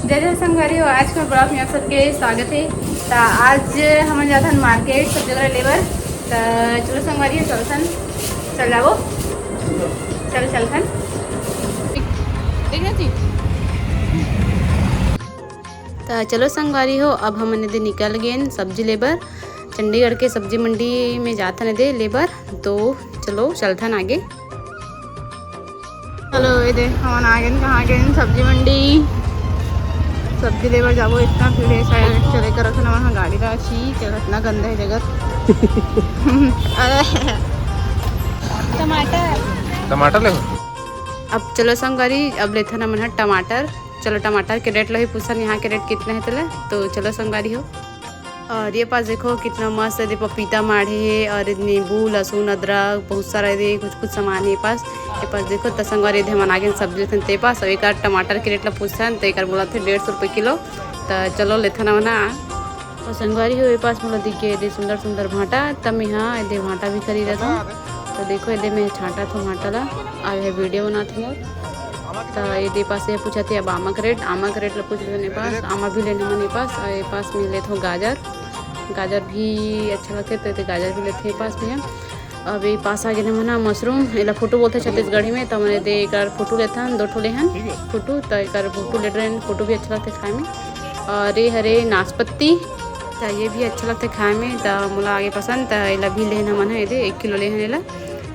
जय जय संगवारी हो। आज के ब्लॉग में आप सबके स्वागत है। तो आज हम जाता मार्केट सब जगह लेबर। तो चलो संगवारी हो, चलथन चल जाओ, चलथन देखना चाहिए। तो चलो संगवारी हो, अब हमने दे निकल गए सब्जी लेबर। चंडीगढ़ के सब्जी मंडी में जाता दे लेबर। तो चलो चलथन आगे। चलो ये दे हम आ गए, कहाँ गए सब्जी मंडी। सब्जी लेबर जाबो, इतना भीड़ है शायद चले कर रखना वहाँ गाड़ी का छी चलो, इतना गंदा है जगह। अरे टमाटर ले। अब चलो संगवारी, अब लेते ना मन टमाटर। चलो टमाटर के रेट लही पूछन, यहाँ के रेट कितने है तले। तो चलो संगवारी हो। और ये पास देखो कितना मस्त है, पपीता माढ़े है और नींबू लहसुन अदरक बहुत सारा है, कुछ कुछ सामान है ये पास। देखो तो संगवारी हम आगे सब्जी लेते ते पास। एक टमाटर के रेट ला पूछन तो एक बोला थे 150 रुपये किलो। तो चलो लेते ना मना। और संगवारी हो ये पास मतलब दिखे सुंदर सुंदर भाटा। तब यहाँ ये भाटा भी खरीदा था। तो देखो ये मैं छाटा था भाटा ला, अब है वीडियो बनाती हूँ। तो ये पास ये पूछा थे अब आमा का रेट ला पूछ लेने पास। आमा भी लेने मेरे पास। और ये पास में लेते हो गाजर भी अच्छा लगते तो गाजर भी लेते हैं पास में। अब ये पास आ गए मना मशरूम, एला फोटो बोलते छत्तीसगढ़ी में। तो मैंने दे एक फोटो लेता हन, 2 ठो ले हन फोटो। तो एक फोटो ले रहे हैं, फोटो भी अच्छा लगता है खाए में। और ये हरे नाशपत्ती, तो ये भी अच्छा लगता है खाए में। तो मोला आगे पसंद, तो एला भी लेना मन है, ये 1 किलो ले हन एला।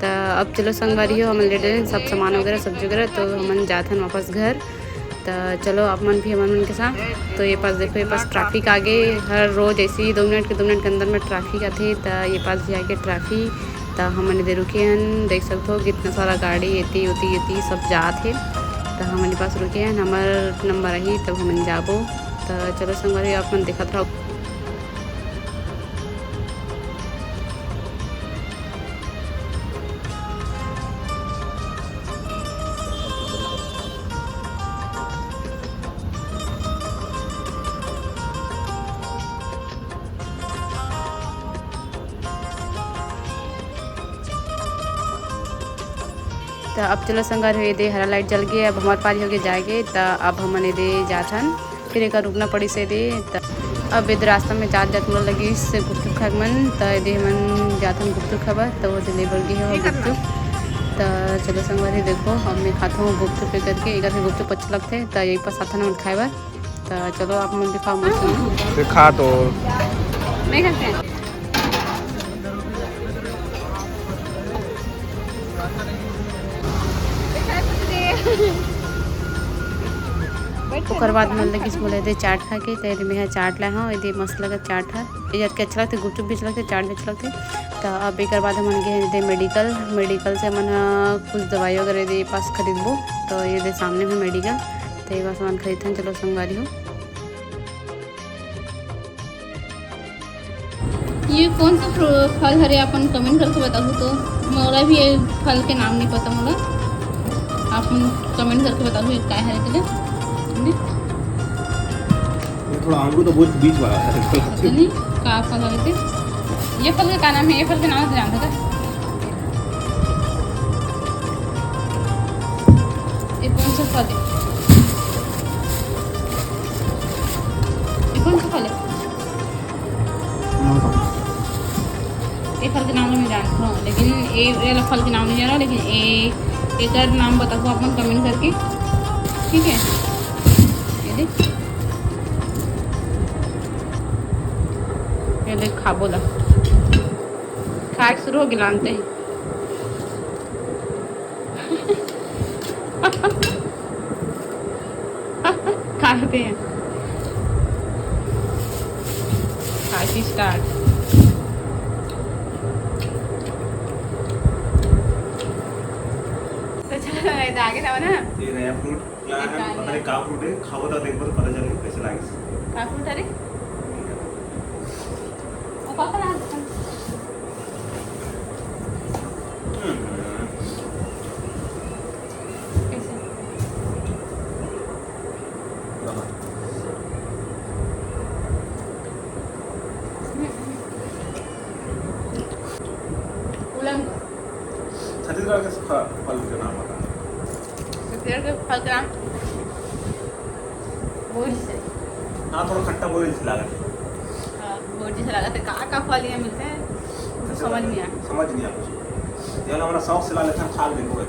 तो अब चलो संगवारी हो, हम ले रहे हैं सब सामान वगैरह सब्जी वगैरह। तो हम जाते हैं वापस घर। तो चलो आप मन भी हमारे मन के साथ। तो ये पास देखो, ये पास ट्रैफिक आगे हर रोज़ ऐसे ही 2 मिनट के अंदर में ट्रैफिक आते। तो ये पास भी आगे ट्रैफिक। तो हमने दे रुके हैं, देख सकते हो कितना सारा गाड़ी एती उती सब जात है। तो हमारे पास रुके हैं, हमार नंबर रही तब हम जाबो। तो चलो संगवारी आप मन देखत रहो। तो अब चलो संगवारी हो, ये दे हरा लाइट जल गए। अब हमारे पारी हो गए जाएंगे। तो अब हमने दे जाथन, फिर एक रुकना पड़ी से दे। तो अब इधर रास्ता में जात मोला लगी से गुपचुप खा मन। तो ये मन जाथन गुपचुप खाबर। तो वो लेबर गई है गुपचुप। तो चलो संगवारी देखो, हम मैं खाता हूँ गुपचुप ले करके। एक गुपचुप अच्छा लगते हैं। तो यही पास आता ना खाए बार। तो चलो आप मन दिखाओ मत खा तो नहीं खाते हैं। ओकर बाद मन लगी बोले दे चाट खा के। तो मैं चाट लाए हाँ, ये मस्त लगा चाट है, ये के अच्छा लगता है, गुपचुप भी अच्छा लगता है, चाट भी अच्छा लगता है। तो अब एक बाद हम गए दे मेडिकल से मन कुछ दवाई वगैरह दे पास खरीदबो। तो ये दे सामने में मेडिकल। तो ये सामान खरीदते चलो संगवारी हो। ये कौन सा फल हरे अपन कमेंट करके बताओ। तो मोला भी ये फल के नाम नहीं पता, मोला आप कमेंट करके बताओ ये क्या है के। थोड़ा अंगूर तो बहुत बीच वाला है। नहीं का फल है ये फल का क्या नाम है? ये फल के नाम से जानता था। ये कौन सा फल है? ये कौन सा फल है? ये फल के नाम मैं जानता हूँ, लेकिन ये फल के नाम नहीं जाना। लेकिन एक नाम बताओ अपन कमेंट करके, ठीक है? ये देख खा बोला खाए शुरू हो गया जानते ही। खाते हैं खाती स्टार्ट। आगे था ना ये नया फ्रूट क्या है, पता नहीं क्या फ्रूट है, खाओ तो देखो तो पता चलेगा कैसे लगे। क्या फ्रूट है रे? और पापा ना कैसे उलंग छत्तीसगढ़ के फल का नाम बता। छत्तीसगढ़ के फल का नाम बोल से हाँ थोड़ा खट्टा बोल जैसे लगा बोल जैसे लगा था का फल यहाँ मिलते हैं तो समझ नहीं आया। समझ नहीं आया कुछ ये वाला हमारा शौक से ला लेते हैं खा देखो भाई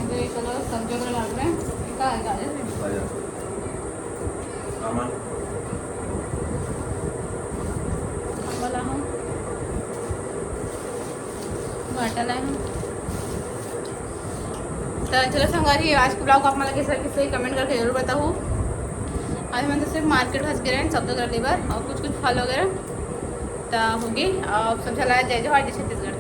तो ये चलो सब्जी वगैरह लाग रहे हैं क्या है गाजर से सामान वाला हूँ आटा लाए हूँ। तो चलो संगवारी आज के ब्लॉग आप मला कैसे कमेंट करके जरूर बताओ। आज मैंने तो सिर्फ मार्केट फंस गए हैं सब जगह लेबर और कुछ फल वगैरह तो होगी और सब चला जय जवाहर जय छत्तीसगढ़।